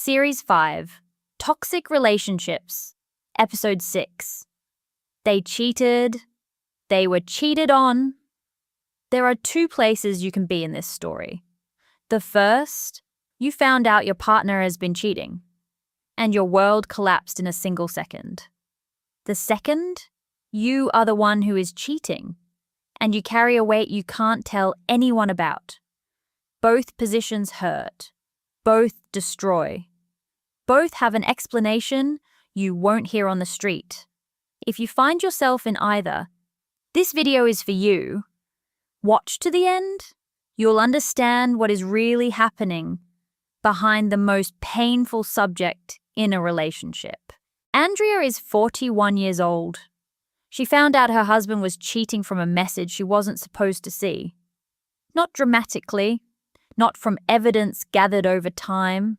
Series 5, Toxic Relationships, Ep.6. They cheated. They were cheated on. There are two places you can be in this story. The first, you found out your partner has been cheating, and your world collapsed in a single second. The second, you are the one who is cheating, and you carry a weight you can't tell anyone about. Both positions hurt. Both destroy. Both have an explanation you won't hear on the street. If you find yourself in either, this video is for you. Watch to the end. You'll understand what is really happening behind the most painful subject in a relationship. Andrea is 41 years old. She found out her husband was cheating from a message she wasn't supposed to see. Not dramatically, not from evidence gathered over time.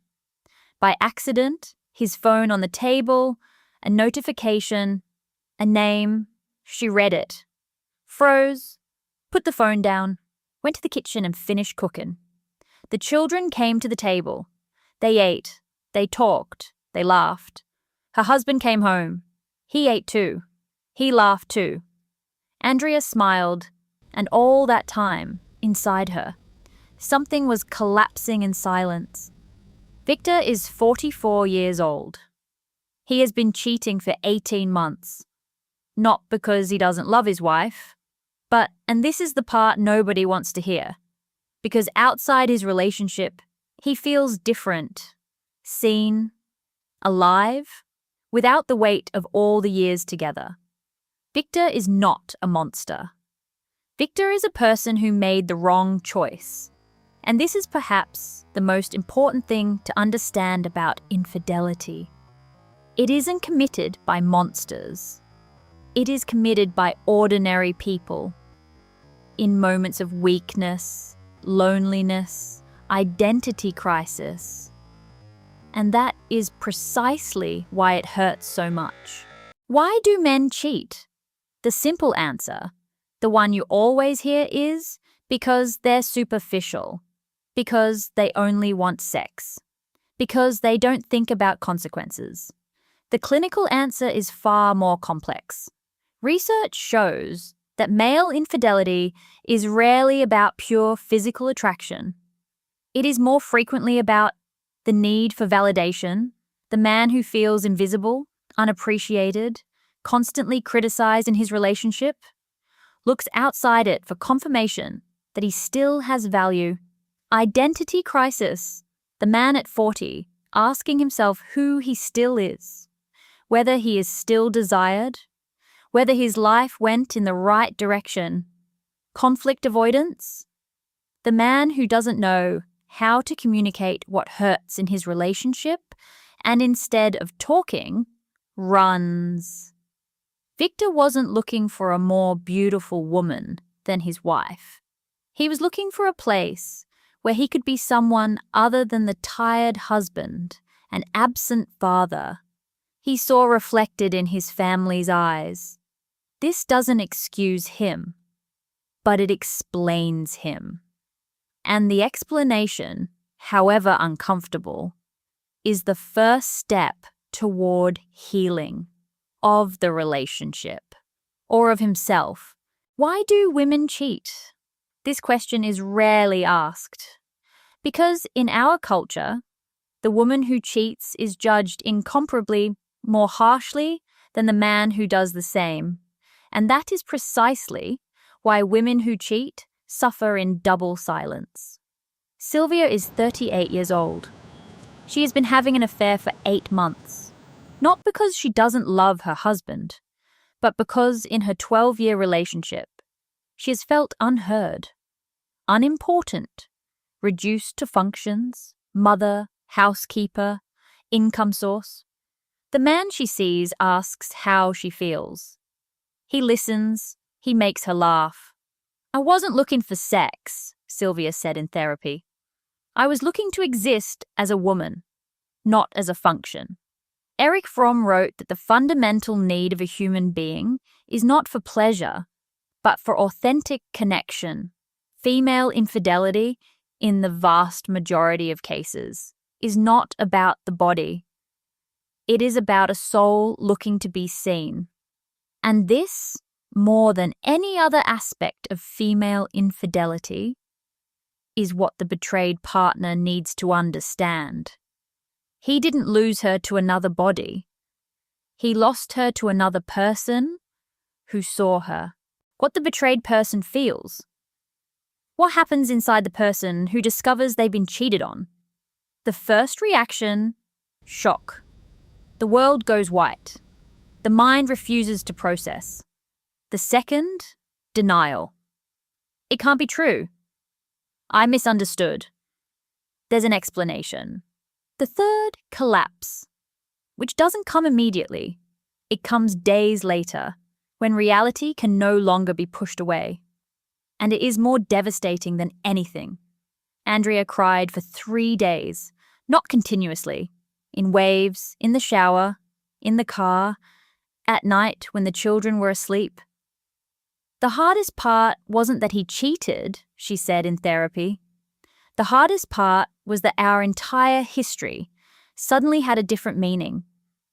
By accident, his phone on the table, a notification, a name. She read it, froze, put the phone down, went to the kitchen and finished cooking. The children came to the table. They ate, they talked, they laughed. Her husband came home. He ate too. He laughed too. Andrea smiled, and all that time, inside her, something was collapsing in silence. Victor is 44 years old. He has been cheating for 18 months. Not because he doesn't love his wife, but, and this is the part nobody wants to hear, because outside his relationship, he feels different, seen, alive, without the weight of all the years together. Victor is not a monster. Victor is a person who made the wrong choice. And this is perhaps the most important thing to understand about infidelity. It isn't committed by monsters. It is committed by ordinary people. In moments of weakness, loneliness, identity crisis. And that is precisely why it hurts so much. Why do men cheat? The simple answer, the one you always hear, is because they're superficial. Because they only want sex. Because they don't think about consequences. The clinical answer is far more complex. Research shows that male infidelity is rarely about pure physical attraction. It is more frequently about the need for validation, the man who feels invisible, unappreciated, constantly criticized in his relationship, looks outside it for confirmation that he still has value. Identity crisis, the man at 40 asking himself who he still is, whether he is still desired, whether his life went in the right direction. Conflict avoidance, the man who doesn't know how to communicate what hurts in his relationship and instead of talking, runs. Victor wasn't looking for a more beautiful woman than his wife. He was looking for a place where he could be someone other than the tired husband and absent father he saw reflected in his family's eyes. This doesn't excuse him, but it explains him. And the explanation, however uncomfortable, is the first step toward healing of the relationship or of himself. Why do women cheat? This question is rarely asked. Because in our culture, the woman who cheats is judged incomparably more harshly than the man who does the same. And that is precisely why women who cheat suffer in double silence. Sylvia is 38 years old. She has been having an affair for 8 months. Not because she doesn't love her husband, but because in her 12-year relationship, she has felt unheard, unimportant, reduced to functions, mother, housekeeper, income source. The man she sees asks how she feels. He listens, he makes her laugh. "I wasn't looking for sex," Sylvia said in therapy. "I was looking to exist as a woman, not as a function." Erich Fromm wrote that the fundamental need of a human being is not for pleasure, but for authentic connection. Female infidelity, in the vast majority of cases, is not about the body. It is about a soul looking to be seen. And this, more than any other aspect of female infidelity, is what the betrayed partner needs to understand. He didn't lose her to another body. He lost her to another person who saw her. What the betrayed person feels. What happens inside the person who discovers they've been cheated on? The first reaction, shock. The world goes white. The mind refuses to process. The second, denial. It can't be true. I misunderstood. There's an explanation. The third, collapse, which doesn't come immediately. It comes days later, when reality can no longer be pushed away. And it is more devastating than anything. Andrea cried for 3 days, not continuously, in waves, in the shower, in the car, at night when the children were asleep. The hardest part wasn't that he cheated, she said in therapy. The hardest part was that our entire history suddenly had a different meaning.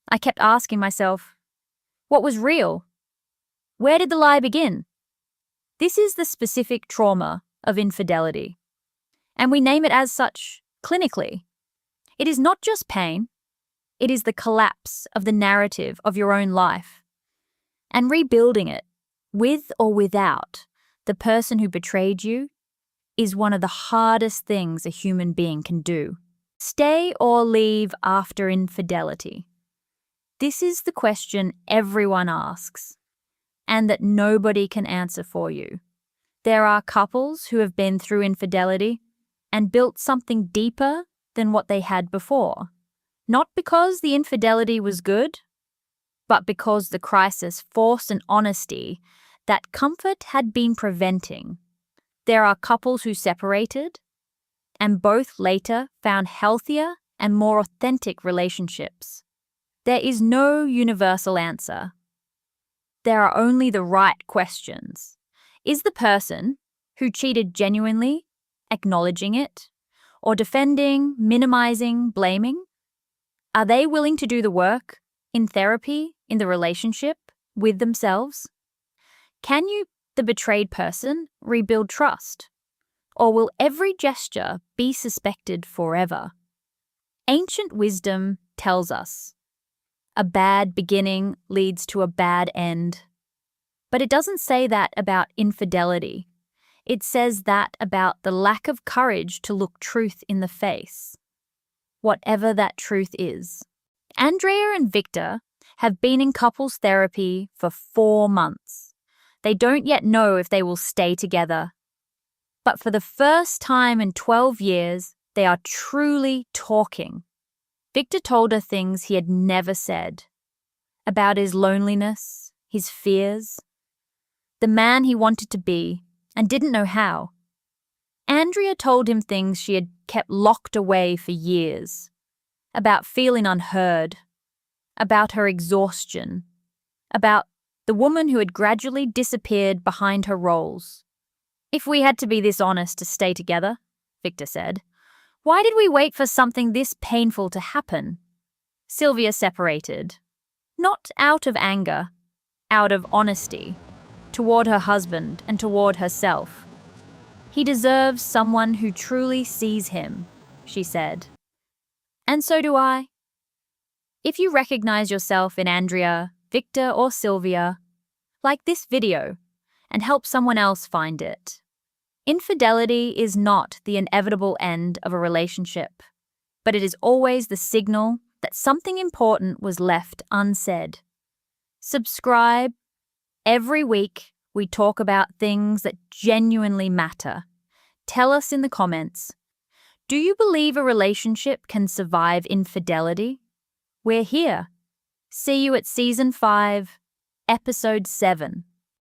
I kept asking myself, what was real? Where did the lie begin? This is the specific trauma of infidelity, and we name it as such clinically. It is not just pain, it is the collapse of the narrative of your own life, and rebuilding it, with or without the person who betrayed you, is one of the hardest things a human being can do. Stay or leave after infidelity. This is the question everyone asks, and that nobody can answer for you. There are couples who have been through infidelity and built something deeper than what they had before, not because the infidelity was good, but because the crisis forced an honesty that comfort had been preventing. There are couples who separated, and both later found healthier and more authentic relationships. There is no universal answer. There are only the right questions. Is the person who cheated genuinely acknowledging it, or defending, minimizing, blaming? Are they willing to do the work in therapy, in the relationship, with themselves? Can you, the betrayed person, rebuild trust? Or will every gesture be suspected forever? Ancient wisdom tells us a bad beginning leads to a bad end. But it doesn't say that about infidelity. It says that about the lack of courage to look truth in the face, whatever that truth is. Andrea and Victor have been in couples therapy for 4 months. They don't yet know if they will stay together. But for the first time in 12 years, they are truly talking. Victor told her things he had never said, about his loneliness, his fears, the man he wanted to be and didn't know how. Andrea told him things she had kept locked away for years, about feeling unheard, about her exhaustion, about the woman who had gradually disappeared behind her roles. If we had to be this honest to stay together, Victor said, why did we wait for something this painful to happen? Sylvia separated, not out of anger, out of honesty, toward her husband and toward herself. He deserves someone who truly sees him, she said. And so do I. If you recognize yourself in Andrea, Victor, or Sylvia, like this video and help someone else find it. Infidelity is not the inevitable end of a relationship, but it is always the signal that something important was left unsaid. Subscribe. Every week, we talk about things that genuinely matter. Tell us in the comments, do you believe a relationship can survive infidelity? We're here. See you at Season 5, Episode 7.